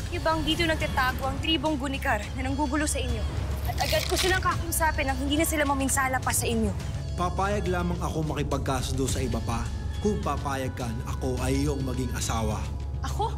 Balak niyo bang dito nagtatago ang tribong Gunikar na nanggugulo sa inyo? At agad ko silang kakusapin nang hindi na sila maminsala pa sa inyo. Papayag lamang ako makipagkasundo sa iba pa kung papayag ka na ako ay iyong maging asawa. Ako?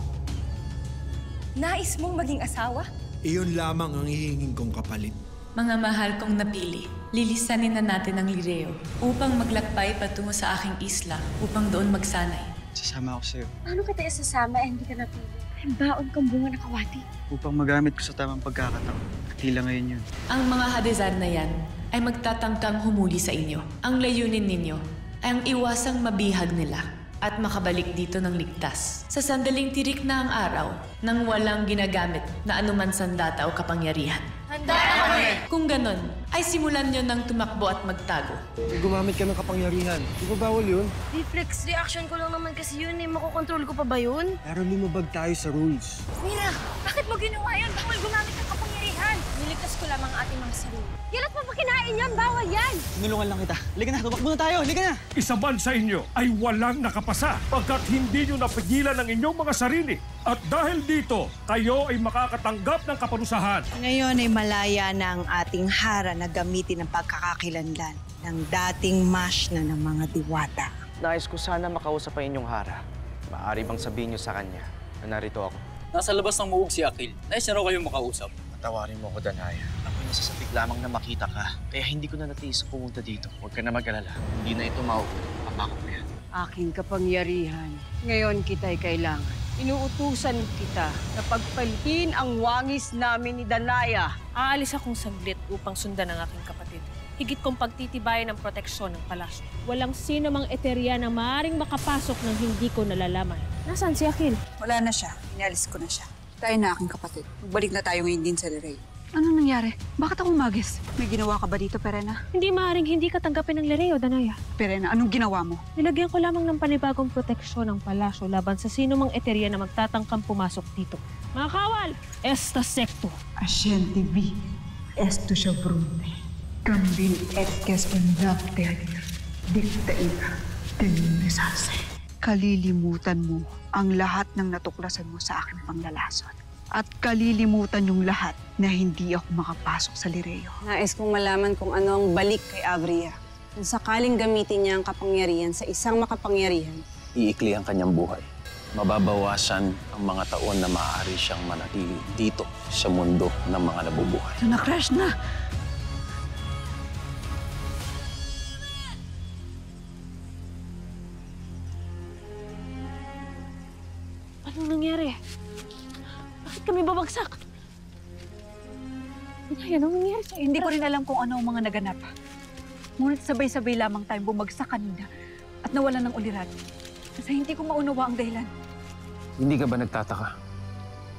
Nais mong maging asawa? Iyon lamang ang hihingin kong kapalit. Mga mahal kong napili, lilisanin na natin ang Lireo upang maglakbay patungo sa aking isla upang doon magsanay. Sasama ako sa'yo. Paano kita isasama hindi ka napili? Ay, baon kang bunga na kawati. Upang magamit ko sa tamang pagkakataon. Tila ngayon yun. Ang mga hadizan na yan ay magtatangkang humuli sa inyo. Ang layunin ninyo ay ang iwasang mabihag nila at makabalik dito ng ligtas. Sa sandaling tirik na ang araw nang walang ginagamit na anuman sandata o kapangyarihan. Handa na kami! Kung ganon, ay simulan nyo ng tumakbo at magtago. Gumamit ka ng kapangyarihan. Di ba bawal yun? Reflex reaction ko lang naman kasi yun eh. Makokontrol ko pa ba yun? Pero lumabag tayo sa rules. Mira, bakit mo ginawa yun? Bawal gumamit ng kapangyarihan. Niligtas ko lamang ating mga sarili. Yalat mo ba kinain yan? Bawal yan! Tinulungan lang kita. Liga na, tumakbo na tayo. Liga na! Isa man sa inyo ay walang nakapasa pagkat hindi nyo napigilan ang inyong mga sarili. At dahil dito, kayo ay makakatanggap ng kaparusahan. Ngayon ay malaya na ang ating hara na gamitin ang pagkakakilanlan ng dating mash na ng mga diwata. Nais ko sana makausap ang inyong hara. Maaari bang sabihin niyo sa kanya na narito ako? Nasa labas ng muog si Akil. Nais na raw kayong makausap. Patawarin mo ako, Danaya. Ako'y nasasabik lamang na makita ka. Kaya hindi ko na natiis pumunta dito. Huwag ka na mag-alala. Hindi na ito mauulit. Papako ko yan. Aking kapangyarihan. Ngayon kita'y kailangan. Inuutusan kita na pagpalitin ang wangis namin ni Danaya. Aalis akong saglit upang sundan ang aking kapatid. Higit kong pagtitibayan ng proteksyon ng palasyo. Walang sino mang eterya na maaaring makapasok ng hindi ko nalalaman. Nasaan si Akil? Wala na siya. Inalis ko na siya. Tayo na aking kapatid. Magbalik na tayo ngayon din sa Lirey. Ano nangyari? Bakit ako umagis? May ginawa ka ba dito, Perena? Hindi maaaring hindi ka tanggapin ng Lireo, Danaya. Perena, anong ginawa mo? Nilagyan ko lamang ng panibagong proteksyon ng palasyo laban sa sino mang eterya na magtatangkang pumasok dito. Mga kawal! Esta secto! Ascienti vi, esto siya brunte. Cambin etkes pendapte adir, dicta ina, tenunesase. Kalilimutan mo ang lahat ng natuklasan mo sa aking panglalasot. At kalilimutan yung lahat na hindi ako makapasok sa Lireo. Nais kong malaman kung ano ang balik kay Avria. Kung sakaling gamitin niya ang kapangyarihan sa isang makapangyarihan. Iikli ang kanyang buhay. Mababawasan ang mga taon na maaari siyang manatili dito sa mundo ng mga nabubuhay. So na-crash na! Anong nangyari? Bakit kami babagsak? Ay, anong nangyari sa Hindi ko rin alam kung ano ang mga naganap. Ngunit sabay-sabay lamang tayong bumagsak kanina at nawalan ng ulirat. Kasi hindi ko maunawa ang dahilan. Hindi ka ba nagtataka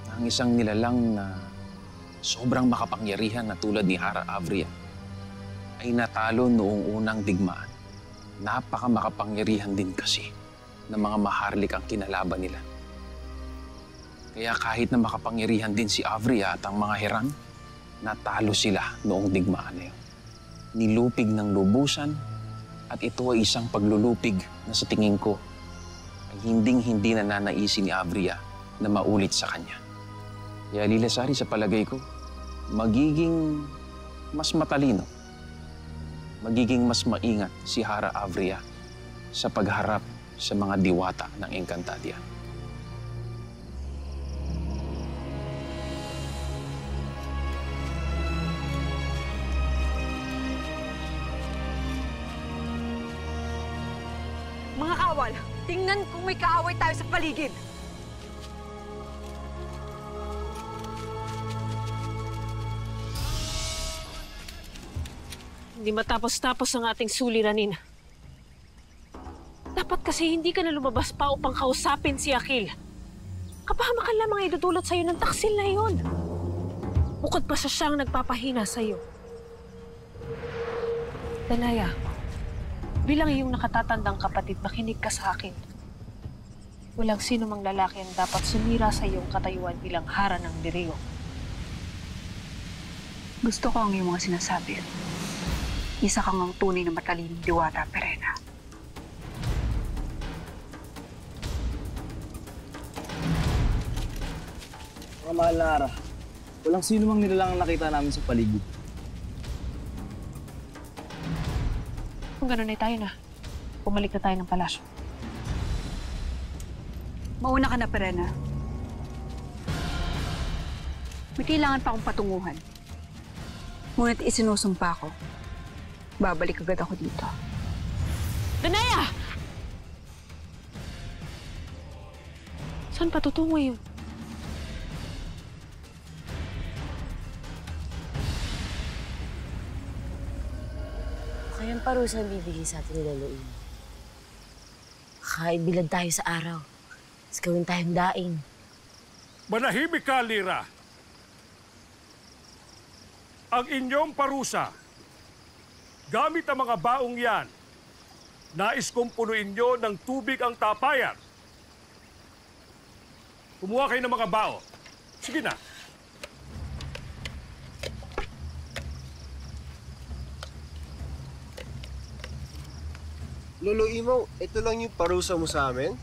na ang isang nilalang na sobrang makapangyarihan na tulad ni Hara Avria ay natalo noong unang digmaan? Napaka makapangyarihan din kasi ng mga maharlik ang kinalaban nila. Kaya kahit na makapangyarihan din si Avria at ang mga Hiran, natalo sila noong digmaan na yun. Nilupig ng lubusan at ito ay isang paglulupig na sa tingin ko ay hinding-hindi nananaisin ni Avria na maulit sa kanya. Kaya Lilasari, sa palagay ko, magiging mas matalino, magiging mas maingat si Hara Avria sa pagharap sa mga diwata ng Encantadia. Mga kawal, tingnan kung may kaaway tayo sa paligid. Hindi matapos-tapos ang ating suliranin. Dapat kasi hindi ka na lumabas pa upang kausapin si Akil. Kapahamakan lamang ay dudulot sa'yo ng taksil na yun. Bukod pa sa siyang nagpapahina sa'yo. Danaya, bilang iyong nakatatandang kapatid, makinig ka sa akin. Walang sino mang lalaki ang dapat sumira sa iyong katayuan bilang hara ng Lireo. Gusto ko ang iyong mga sinasabi. Isa kang ang tunay na matalinong diwata, Perena. Mga Pinakamahal na Ara, walang sino mang nilalang ang nakita namin sa paligid. Kung gano'n ay tayo na. Pumalik na tayo ng palasyo. Mauna ka na, Perena. May kailangan pa akong patunguhan. Ngunit isinusumpa ko. Babalik agad ako dito. Danaya! Saan patutungo yun? Kayang parusa ang bibigay sa atin ni Lolo Imo. Kaibilad tayo sa araw. Tapos gawin tayong daing. Manahimik ka, Lira. Ang inyong parusa, gamit ang mga baong yan, nais kong punuin nyo ng tubig ang tapayan. Kumuha kayo ng mga bao. Sige na. Lolo Imo, ito lang yung parusa mo sa amin?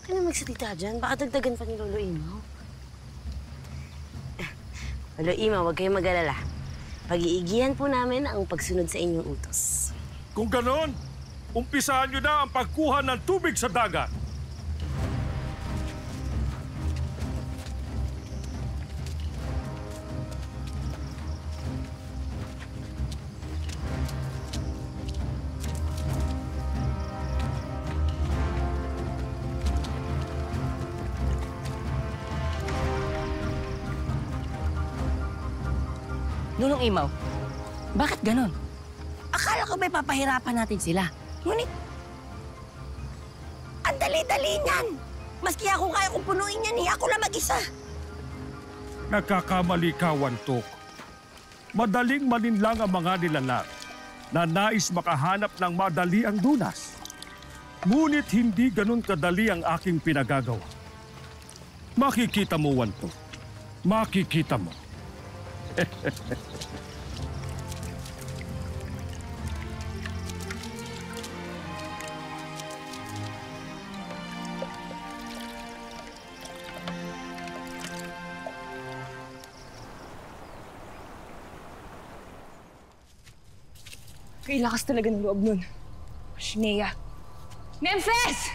Ano magsalita dyan? Baka dagdagan pa ni Lolo Imo. Lolo Imo, huwag kayong mag-alala. Pag-iigihan po namin ang pagsunod sa inyong utos. Kung ganon, umpisahan nyo na ang pagkuha ng tubig sa dagat. Lulong Imaw, bakit ganon? Akala ko may papahirapan natin sila. Ngunit, ang dali-dali niyan. Maski ako kaya kong punuin yan, ako lang mag-isa. Nagkakamali ka, Wantok. Madaling malinlang ang mga nilalang na nais makahanap ng madali ang dunas. Ngunit hindi ganun kadali ang aking pinagagawa. Makikita mo, Wantok. Makikita mo. Kay lakas talaga ng loob nun. Shinea. Memphis!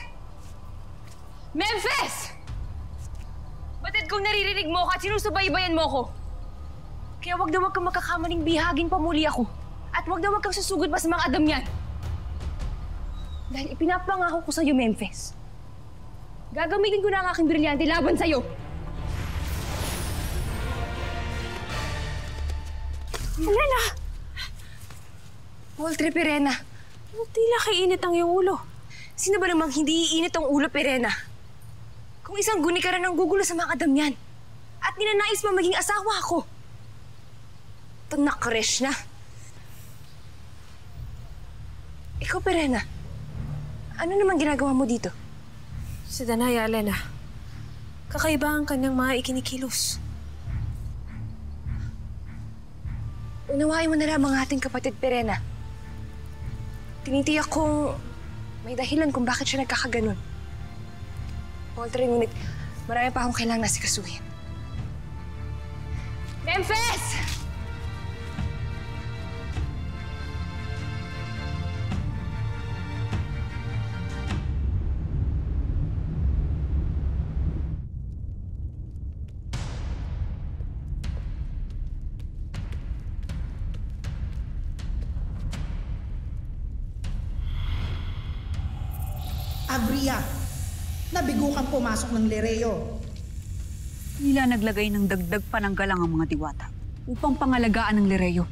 Memphis! Batid kong naririnig mo ka at sinusubaybayan mo ko. Kaya wag kang makakamaling bihagin pa muli ako. At wag kang susugod pa sa mga adam yan. Dahil ipinapangako ko sa'yo, Memphis. Gagamitin ko na ang aking brilyante laban sa'yo. Elena! Walter Perena. Tila kainit ang iyong ulo. Sino ba namang hindi iinit ang ulo, Perena? Kung isang guni ka rin ang gugulo sa mga adam yan. At ninanais mo maging asawa ako. Ito nakresh na. Ikaw, Perena. Ano naman ginagawa mo dito? Si Danaya, Elena. Kakaiba ang kanyang mga ikinikilos. Unawain mo na lamang ating kapatid, Perena. Tinitiyak kong may dahilan kung bakit siya nagkakaganon. Walter, ngunit marami pa akong kailangang nasikasuhin. Memphis! Avria, nabigo kang pumasok ng Lereo. Nila naglagay ng dagdag pananggalang ang mga diwata upang pangalagaan ng Lereo.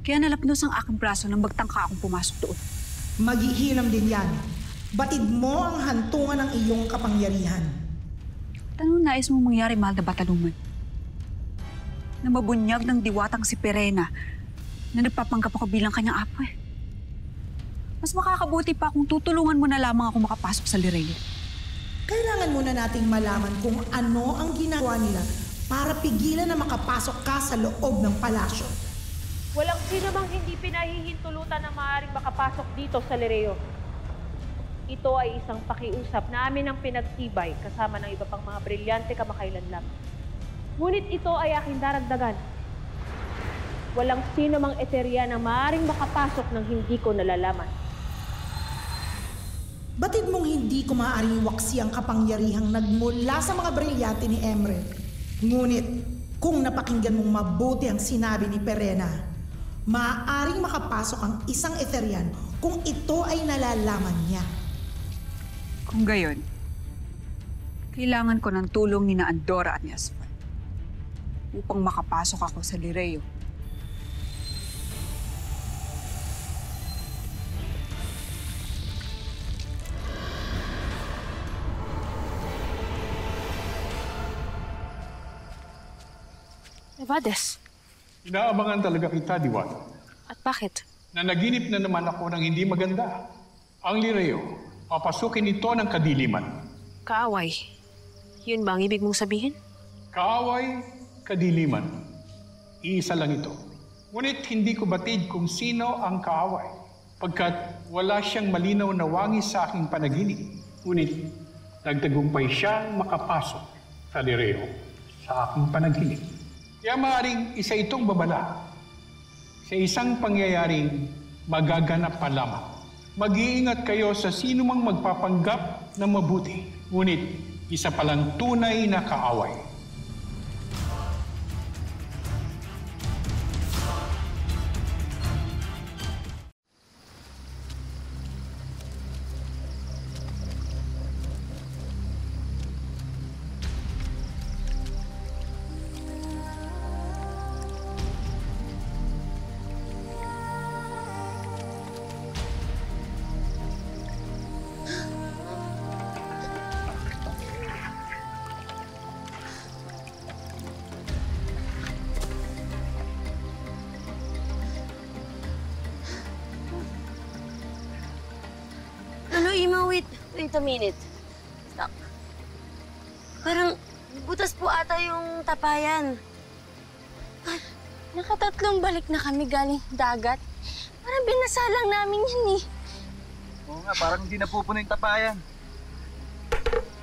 Kaya nalapnos ang aking braso nang magtangka akong pumasok doon. Maghihilam din yan. Batid mo ang hantungan ng iyong kapangyarihan. Anong nais mong mangyari, mahal na Bataluman? Na mabunyag ng diwatang si Perena na nagpapanggap ako bilang kanyang apo eh. Mas makakabuti pa kung tutulungan mo na lamang ako makapasok sa Lereo. Kailangan muna nating malaman kung ano ang ginagawa nila para pigilan na makapasok ka sa loob ng palasyo. Walang sino mang hindi pinahihintulutan na maaaring makapasok dito sa Lereo. Ito ay isang pakiusap na amin ang pinagtibay kasama ng iba pang mga brilyante kamakailan lamang. Ngunit ito ay aking daragdagan. Walang sino mang eterya na maaaring makapasok ng hindi ko nalalaman. Batid mong hindi ko maaaring waksi ang kapangyarihang nagmula sa mga brilyante ni Emre. Ngunit, kung napakinggan mong mabuti ang sinabi ni Perena, maaaring makapasok ang isang eteryan kung ito ay nalalaman niya. Kung gayon, kailangan ko ng tulong ni na Andorra at ni Asphalt upang makapasok ako sa Lireo. Evades. Inaabangan talaga kita, Diwata. At bakit? Nanaginip na naman ako ng hindi maganda. Ang Lireo, papasukin ito ng kadiliman. Kaaway. Yun ba ang ibig mong sabihin? Kaaway, kadiliman. Iisa lang ito. Ngunit hindi ko batid kung sino ang kaaway, pagkat wala siyang malinaw na wangis sa aking panaginip. Ngunit nagtagumpay siyang makapasok sa Lireo sa aking panaginip. Kaya maaaring isa itong babala sa isang pangyayaring magaganap pa lamang. Mag-iingat kayo sa sino mang magpapanggap na mabuti, ngunit isa palang tunay na kaaway. Wait a minute. Stop. Parang butas po ata yung tapayan. Ay, nakatatlong balik na kami galing dagat. Parang binasalang namin yun eh. Oo nga, parang hindi napupuno yung tapayan.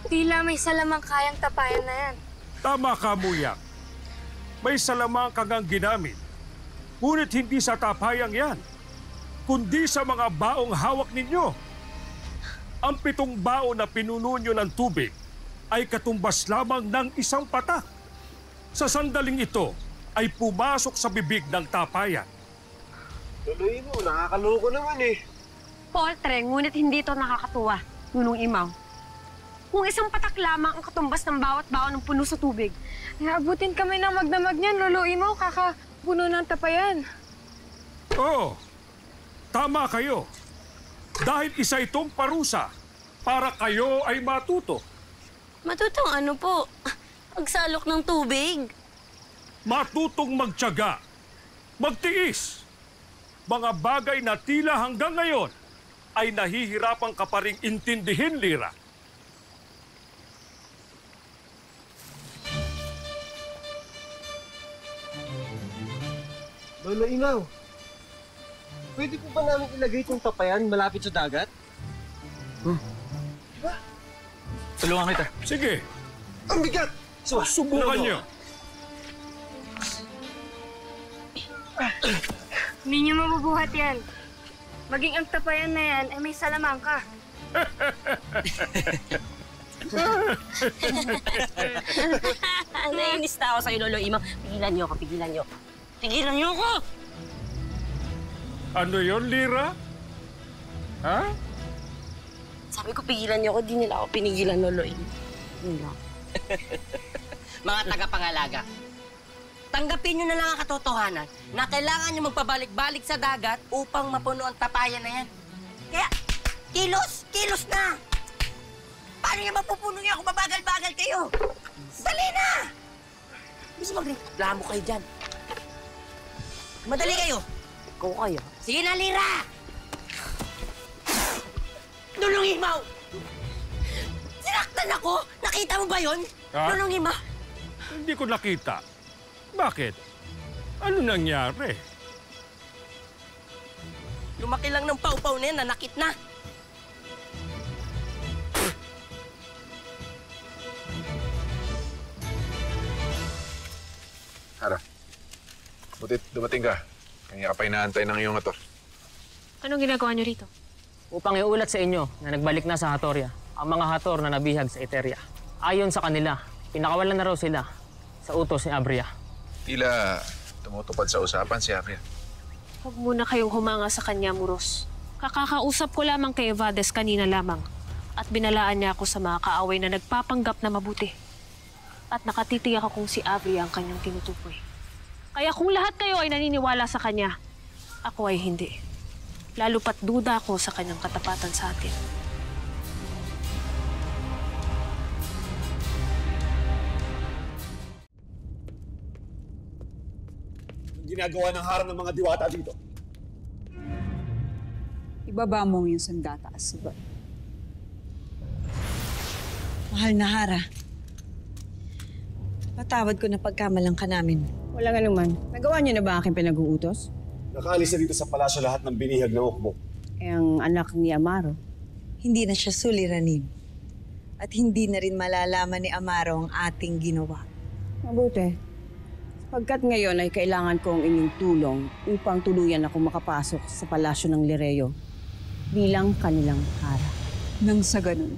Tila may salamang kayang tapayan na yan. Tama ka, Muyak. May salamang kagang ginamit. Ngunit hindi sa tapayang yan, kundi sa mga baong hawak ninyo. Ang 7 bao na pinuno nyo ng tubig ay katumbas lamang ng isang patak. Sa sandaling ito ay pumasok sa bibig ng tapayan. Tuloy mo, nakakaloko naman eh. Poltre, ngunit hindi ito nakakatuwa, Nunong Imaw. Kung isang patak lamang ang katumbas ng bawat bao ng puno sa tubig, naabutin kami ng magdamag niyan, Lolo Imaw, kakapuno ng tapayan. Oo, tama kayo. Dahil isa itong parusa para kayo ay matuto. Matutong ano po? Pagsalok ng tubig? Matutong magtiyaga, magtiis. Mga bagay na tila hanggang ngayon ay nahihirapan ka pa ring intindihin, Lira. Lolo Ingaw, pwede po ba namin ilagay itong tapayan malapit sa dagat? Diba? Tulungan kita. Sige. Ang bigat! Subukan niyo. Hindi niyo mabubuhat yan. Maging ang tapayan na yan ay may salamangka. Naiinis na ako sa'yo, Lolo Imaw. Pigilan niyo ako, pigilan niyo. Pigilan niyo ako! Ano yon, Lira? Ha? Sabi ko, pigilan niyo ako. Di nila ako pinigilan, Lolo Imaw. Yun lang. Mga tagapangalaga, tanggapin nyo na lang ang katotohanan na kailangan nyo magpabalik-balik sa dagat upang mapuno ang tapayan na yan. Kaya, kilos na! Paano niya mapupuno niya kung mabagal-bagal kayo? Dali na! Gusto magreklamo kayo dyan. Madali kayo. Ikaw kayo. Sige na, Lira! Nunong Imaw! Sinaktan ako! Nakita mo ba yun? Ha? Nunong Imaw! Hindi ko nakita. Bakit? Ano nangyari? Lumaki lang ng pau-pau na yan, nanakit na. Hara, butit dumating ka. Kanya ka pa inaantay ng iyong ator. Anong ginagawa niyo rito? Upang iulat sa inyo na nagbalik na sa Hatoria ang mga Hator na nabihag sa Eteria. Ayon sa kanila, pinakawalan na raw sila sa utos ni Abria. Tila tumutupad sa usapan si Avria. Huwag muna kayong humanga sa kanya, Muros. Kakakausap ko lamang kay Evades kanina lamang at binalaan niya ako sa mga kaaway na nagpapanggap na mabuti. At nakatitiyak akong si Avria ang kanyang tinutukoy. Kaya kung lahat kayo ay naniniwala sa kanya, ako ay hindi. Lalo pat duda ako sa kanyang katapatan sa atin. Ang ginagawa ng harang ng mga diwata dito. Ibaba mo yung sandata, Asubay. Mahal na Hara, patawad ko na pagkamalang ka namin. Walang anuman. Nagawa niyo na ba aking pinag-uutos? Nakaalis na dito sa palasyo lahat ng binihag ng Ukbo. Ang anak ni Amaro. Hindi na siya suliranin. At hindi na rin malalaman ni Amaro ang ating ginawa. Mabuti. Pagkat ngayon ay kailangan ko ang inyong tulong upang tuluyan ako makapasok sa palasyo ng Lireo bilang kanilang Hara. Nang sa ganun,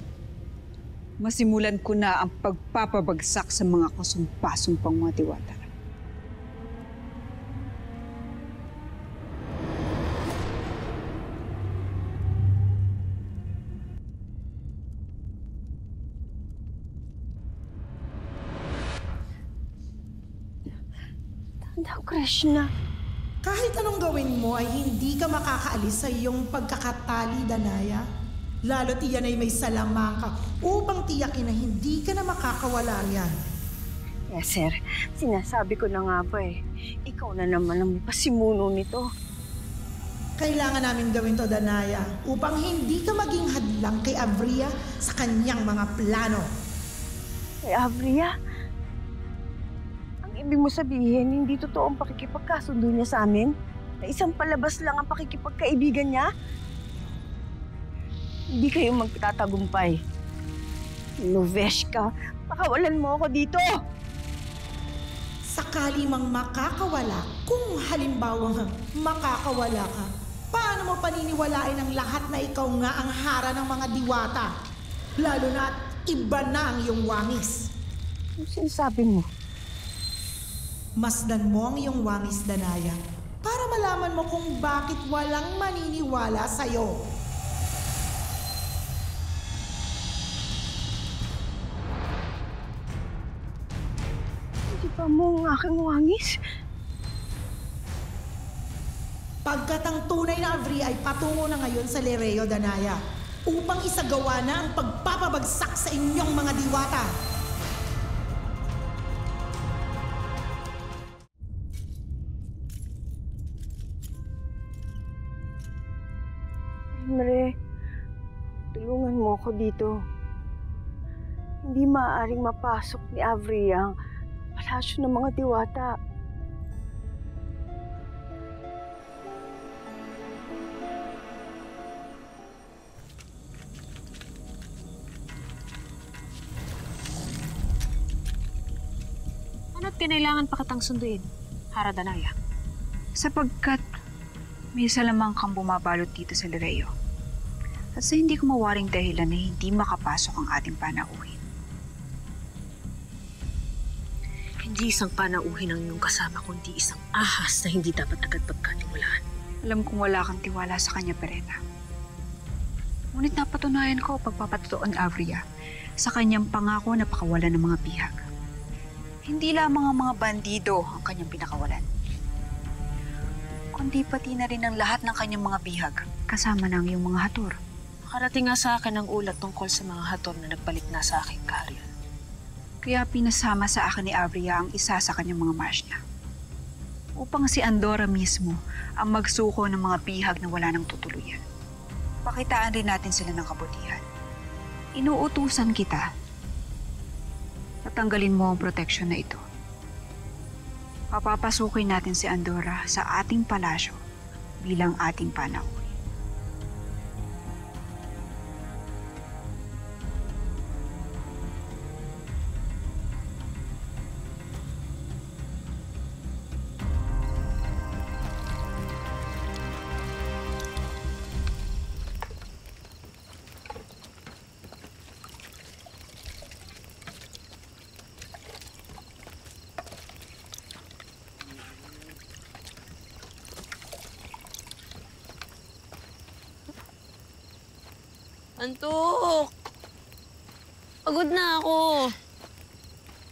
masimulan ko na ang pagpapabagsak sa mga kasumpasumpang mga diwata. Tanda, Krishna. Kahit anong gawin mo ay hindi ka makakaalis sa iyong pagkakatali, Danaya. Lalo't iyan ay may salamang ka upang tiyakin na hindi ka na makakawala yan. Yes, sir. Sinasabi ko na nga ba eh. Ikaw na naman ang pasimuno nito. Kailangan namin gawin to, Danaya, upang hindi ka maging hadlang kay Avria sa kanyang mga plano. Kay Avria? Ang ibig mo sabihin, hindi totoo ang pakikipagkasundo niya sa amin? Na isang palabas lang ang pakikipagkaibigan niya? Hindi kayo magtatagumpay. Loveshka, pakawalan mo ako dito! Sakali mang makakawala, kung halimbawa makakawala ka, paano mo paniniwalain ang lahat na ikaw nga ang Hara ng mga diwata? Lalo na at iba na ang iyong wangis. Ano sinasabi mo? Masdan mo ang iyong wangis, Danaya, para malaman mo kung bakit walang maniniwala sa'yo. Hindi pa mo ang aking wangis? Pagkat ang tunay na Avria ay patungo na ngayon sa Lireo, Danaya, upang isagawa na ang pagpapabagsak sa inyong mga diwata. Emre, tulungan mo ako dito. Hindi maaaring mapasok ni Avria ang palasyo ng mga diwata. Ano't kinailangan pa kitang sunduin, Hara Danaya? Sapagkat may salamang kang bumabalot dito sa Lireo. At sa hindi ko mawaring dahilan na hindi makapasok ang ating panauhin. Hindi isang panauhin ang iyong kasama, kundi isang ahas na hindi dapat agad pagkatiwalaan. Alam kong wala kang tiwala sa kanya, Perena. Ngunit napatunayan ko pagpapatotoo ni Avria sa kanyang pangako na pakawalan ng mga bihag. Hindi lamang ang mga bandido ang kanyang pinakawalan, kundi pati na rin ang lahat ng kanyang mga bihag, kasama ng iyong mga hator. Nakarating nga sa akin ang ulat tungkol sa mga hator na nagbalik na sa aking kaharian. Kaya pinasama sa akin ni Avria ang isa sa kanyang mga mashna, upang si Andorra mismo ang magsuko ng mga bihag na wala nang tutuluyan. Pakitaan rin natin sila ng kabutihan. Inuutusan kita. Tatanggalin mo ang proteksyon na ito. Papapasukin natin si Andorra sa ating palasyo bilang ating panauhin. Antok! Pagod na ako.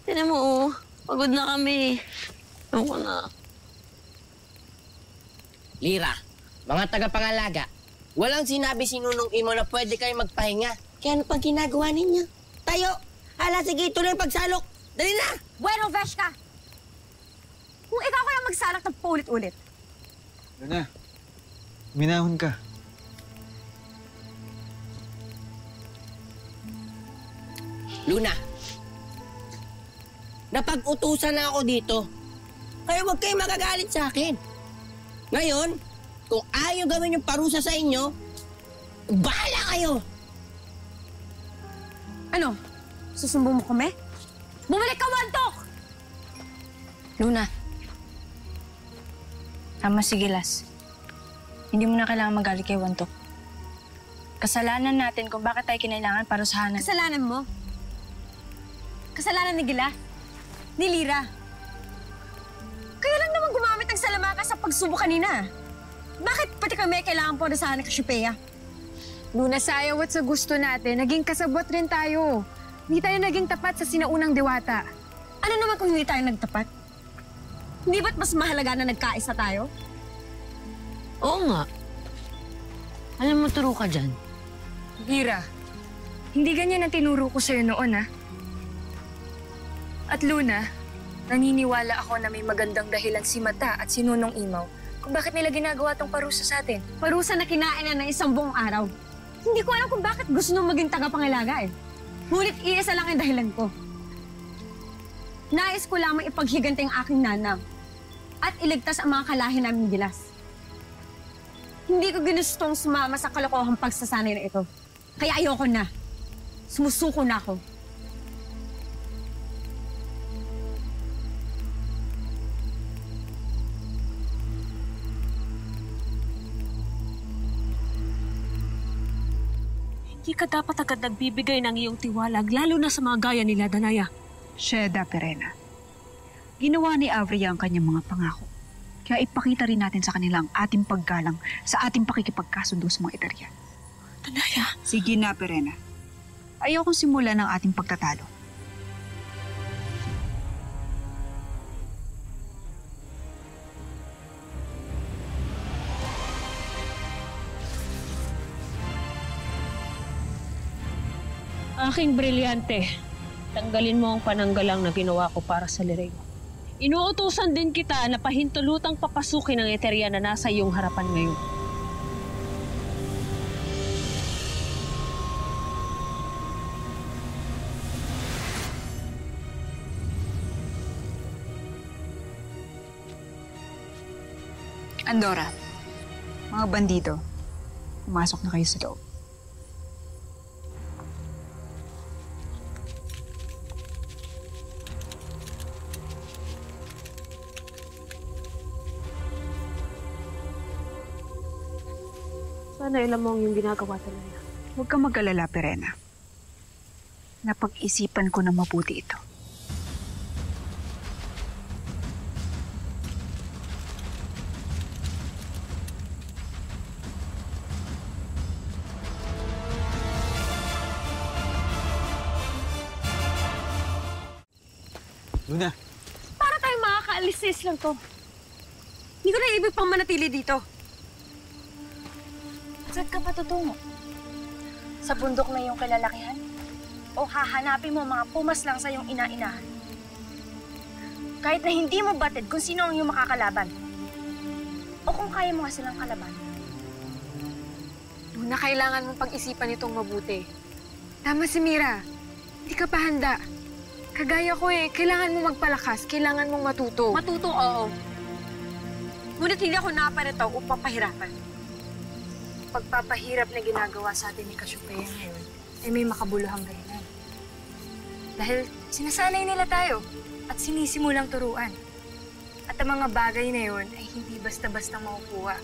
Tinan mo, oh. Pagod na kami. Ewan ko na. Lira, mga tagapangalaga, walang sinabi si Nunong Imo na pwede kayo magpahinga. Kaya ano pang ginagawa ninyo? Tayo! Hala, sige, tuloy pagsalok! Dali na! Bueno, Veshka! Kung ikaw kaya magsalak ng paulit-ulit. Luna, minahon ka. Luna, napag-utusan na ako dito. Kaya huwag kayong magagalit sa akin. Ngayon, kung ayaw gawin yung parusa sa inyo, bahala kayo! Ano? Susumbong mo kami? Bumalik ka, Wantok! Luna. Tama si Gilas. Hindi mo na kailangan magalit kay Wantok. Kasalanan natin kung bakit tayo kinailangan parusahan. Kasalanan mo? Kasalanan ni Gilas? Ni Lira? Kaya lang naman gumamit ng salamaka sa pagsubo kanina. Bakit pati kami kailangan parusahan ng Cassiopeia? Luna, sa ayaw at sa gusto natin, naging kasabot rin tayo. Hindi tayo naging tapat sa sinaunang diwata. Ano naman kung hindi tayo nagtapat? Hindi ba't mas mahalaga na nagkaisa tayo? Oo nga. Alam mo, turo ka dyan. Lira, hindi ganyan ang tinuro ko sa'yo noon, ha? At Luna, naniniwala ako na may magandang dahilan si Mata at si Nunong Imaw kung bakit nila ginagawa tong parusa sa atin. Parusa na kinain na ng isang buong araw. Hindi ko alam kung bakit gusto nung maging tagapangalaga eh. Ngunit iisa lang ang dahilan ko. Nais ko lamang ipaghiganti ang aking nanang at iligtas ang mga kalahi naming Gilas. Hindi ko ginustong sumama sa kalokohang pagsasanay na ito. Kaya ayoko na. Sumusuko na ako. Hindi ka dapat agad nagbibigay ng iyong tiwalag, lalo na sa mga gaya nila, Danaya. Sheda Perena, ginawa ni Avria ang kanyang mga pangako. Kaya ipakita rin natin sa kanila ang ating paggalang sa ating pakikipagkasundo sa mga Eteryan. Danaya! Sige na, Perena. Ayokong simulan ng ating pagtatalo. Aking brilyante, tanggalin mo ang pananggalang na ginawa ko para sa Lireo. Inuutusan din kita na pahintulutang papasukin ang Eterya na nasa iyong harapan ngayon. Andorra, mga bandido, pumasok na kayo sa loob. Sana ilam mo ang iyong ginagawa talaga. Huwag kang mag-alala, Perena. Napag-isipan ko na mabuti ito. Luna! Para tayong makakaalis lang to. Hindi ko na ibig pang manatili dito. Saan ka patutungo? Sa bundok na iyong kalalakihan? O hahanapin mo mga pumas lang sa iyong ina-inahan? Kahit na hindi mo batid kung sino ang iyong makakalaban. O kung kaya mo nga silang kalaban. Luna, kailangan mong pag-isipan itong mabuti. Tama si Mira. Hindi ka pa handa. Kagaya ko eh, kailangan mo magpalakas, kailangan mong matuto. Matuto, oo. Ngunit hindi ako naparito upang pahirapan. Pagpapahirap na ginagawa sa atin ni Cassiopeia ngayon ay may makabuluhang dahilan. Dahil sinasanay nila tayo at sinisimulang turuan. At ang mga bagay na yun ay hindi basta-basta makukuha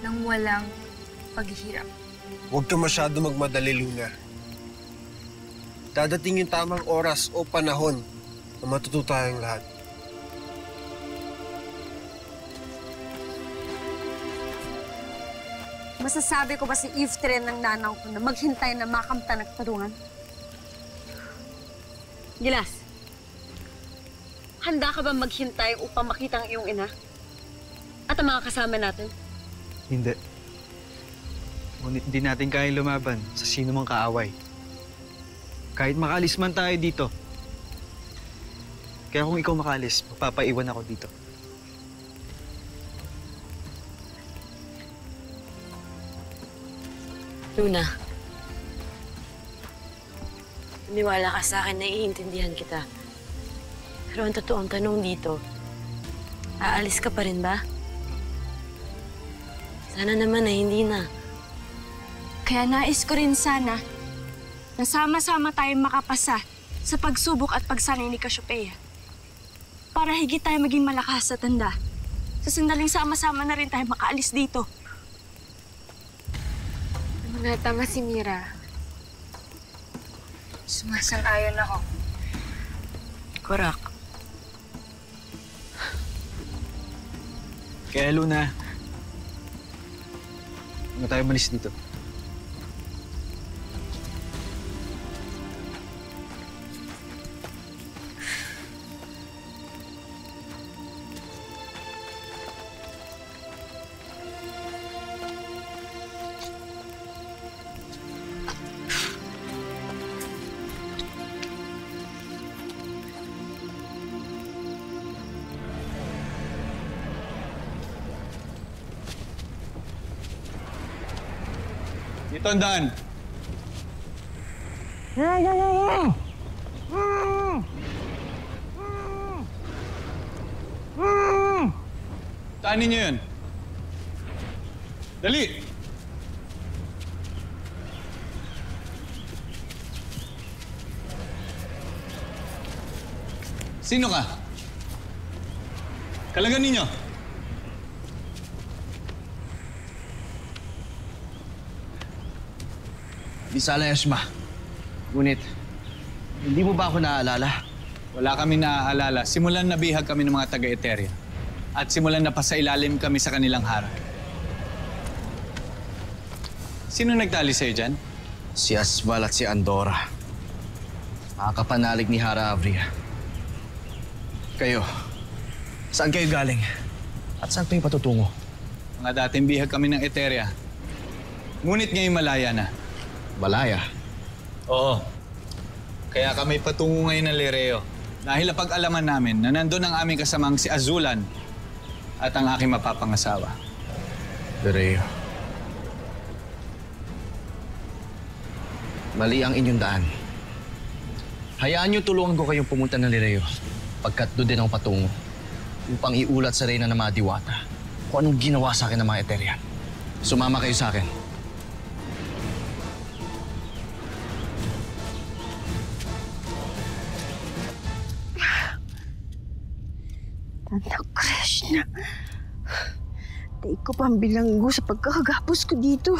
nang walang paghihirap. Huwag ka masyado magmadali, Luna. Dadating yung tamang oras o panahon na matuto tayong lahat. Masasabi ko ba si Iftren ng nanaw ko na maghintay na makamtan at tarungan? Gilas, handa ka ba maghintay upang makita ang iyong ina? At ang mga kasama natin? Hindi. Ngunit hindi natin kaya lumaban sa sino mang kaaway. Kahit makaalis man tayo dito. Kaya kung ikaw makaalis, magpapaiwan ako dito. Luna, maniwala ka sa akin na iintindihan kita. Pero ang totoong tanong dito, aalis ka pa rin ba? Sana naman na hindi na. Kaya nais ko rin sana na sama-sama tayong makapasa sa pagsubok at pagsanay ni Cassiopeia. Para higit tayo maging malakas sa tanda. Sa sandaling sama-sama na rin tayo makaalis dito. Mga tama si Mira. Sumasang-ayon ako. Korak. Kaya Luna, huwag tayo malis dito. Dito ang daan. Daanin niyo yun. Dali! Sino ka? Kalagan ninyo. Bisala Eshma. Ngunit, hindi mo ba ako naaalala? Wala kami naaalala. Simulan na bihag kami ng mga taga-Eteria. At simulan na pasailalim kami sa kanilang harang. Sino nagtali sa'yo dyan? Si Asval at si Andorra. Mga kapanalig ni Hara Avria. Kayo, saan kayo galing? At saan kayo patutungo? Mga dating bihag kami ng Eteria. Ngunit ngayon malaya na. Malaya? Oo. Kaya kami patungo ngayon ng Lireo. Dahil napag-alaman namin na nandun ang aming kasamang si Azulan at ang aking mapapangasawa. Lireo. Mali ang inyong daan. Hayaan niyo tulungan ko kayong pumunta ng Lireo pagkat doon din ako patungo upang iulat sa reyna ng mga diwata kung anong ginawa sa akin ng mga Eterian. Sumama kayo sa akin. Anak, Krishna. Tay ko pang bilanggo sa pagkakagapos ko dito.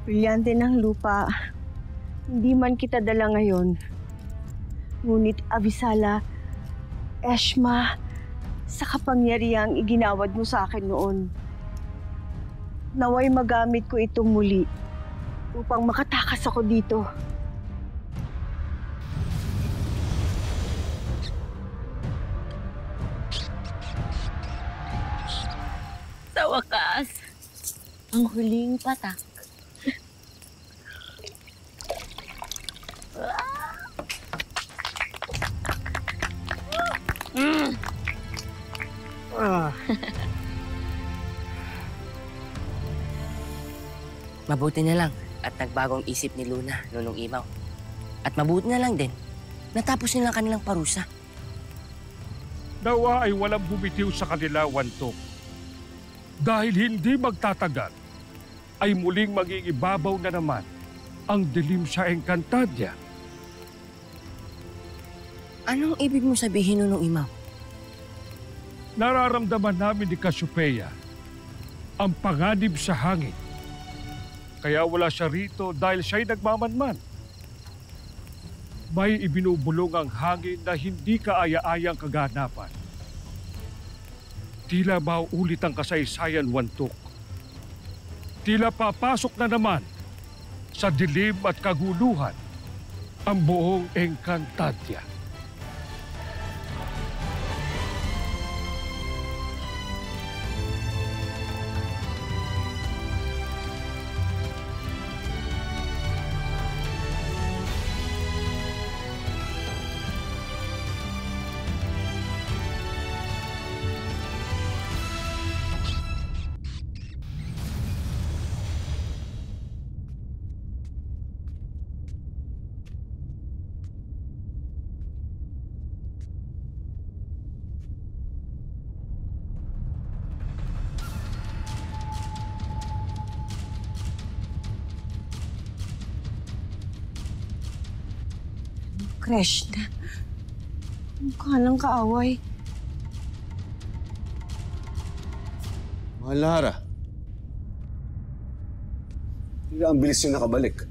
Brilyante ng lupa, hindi man kita dala ngayon. Ngunit Avisala, Eshma, sa kapangyarihang iginawad mo sa akin noon. Naway magamit ko ito muli upang makatakas ako dito. Sa wakas, ang huling patak. Mabuti na lang at nagbagong isip ni Luna, Lulong Imaw. At mabuti na lang din, natapos nilang kanilang parusa. Nawa ay walang bumitiw sa kanila, Wantok. Dahil hindi magtatagal, ay muling magigibabaw na naman ang dilim sa Encantadia Anong ibig mo sabihin, Nunong Imaw? Nararamdaman namin ni Cassiopeia ang panganib sa hangin. Kaya wala siya rito dahil siya'y nagmamanman. May ibinubulong ang hangin na hindi kaaya-ayang kaganapan. Tila mauulit ang kasaysayan wantok. Tila papasok na naman sa dilim at kaguluhan ang buong Encantadia. Krishna, mukha ng kaaway. Mahal na Hara. Hindi ang bilis yung nakabalik.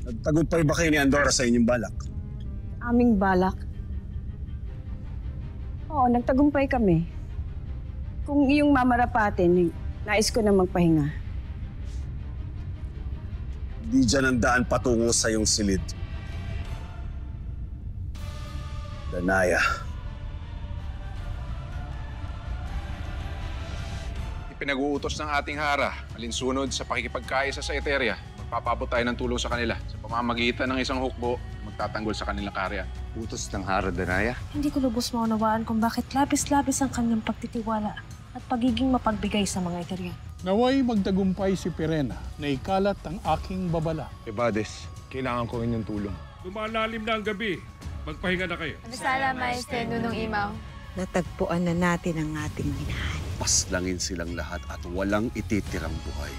Nagtagumpay ba kayo ni Andorra sa inyong balak? Aming balak? Oo, nagtagumpay kami. Kung iyong mamarapatin, nais ko na magpahinga. Di dyan ang daan patungo sa iyong silid. Danaya. Ipinag-uutos ng ating Hara, alinsunod sa pakikipagkaisa sa Eteria. Magpapabot tayo ng tulong sa kanila sa pamamagitan ng isang hukbo magtatanggol sa kanilang karya. Utos ng Hara, Danaya? Hindi ko lubos maunawaan kung bakit labis-labis ang kanyang pagtitiwala at pagiging mapagbigay sa mga Eterian. Naway magtagumpay si Perena na ikalat ang aking babala. Ebades, kailangan ko inyong tulong. Lumalalim na ang gabi. Magpahinga na kayo. Masala, Maestre Nunong Imaw. Natagpuan na natin ang ating minahal. Paslangin silang lahat at walang ititirang buhay.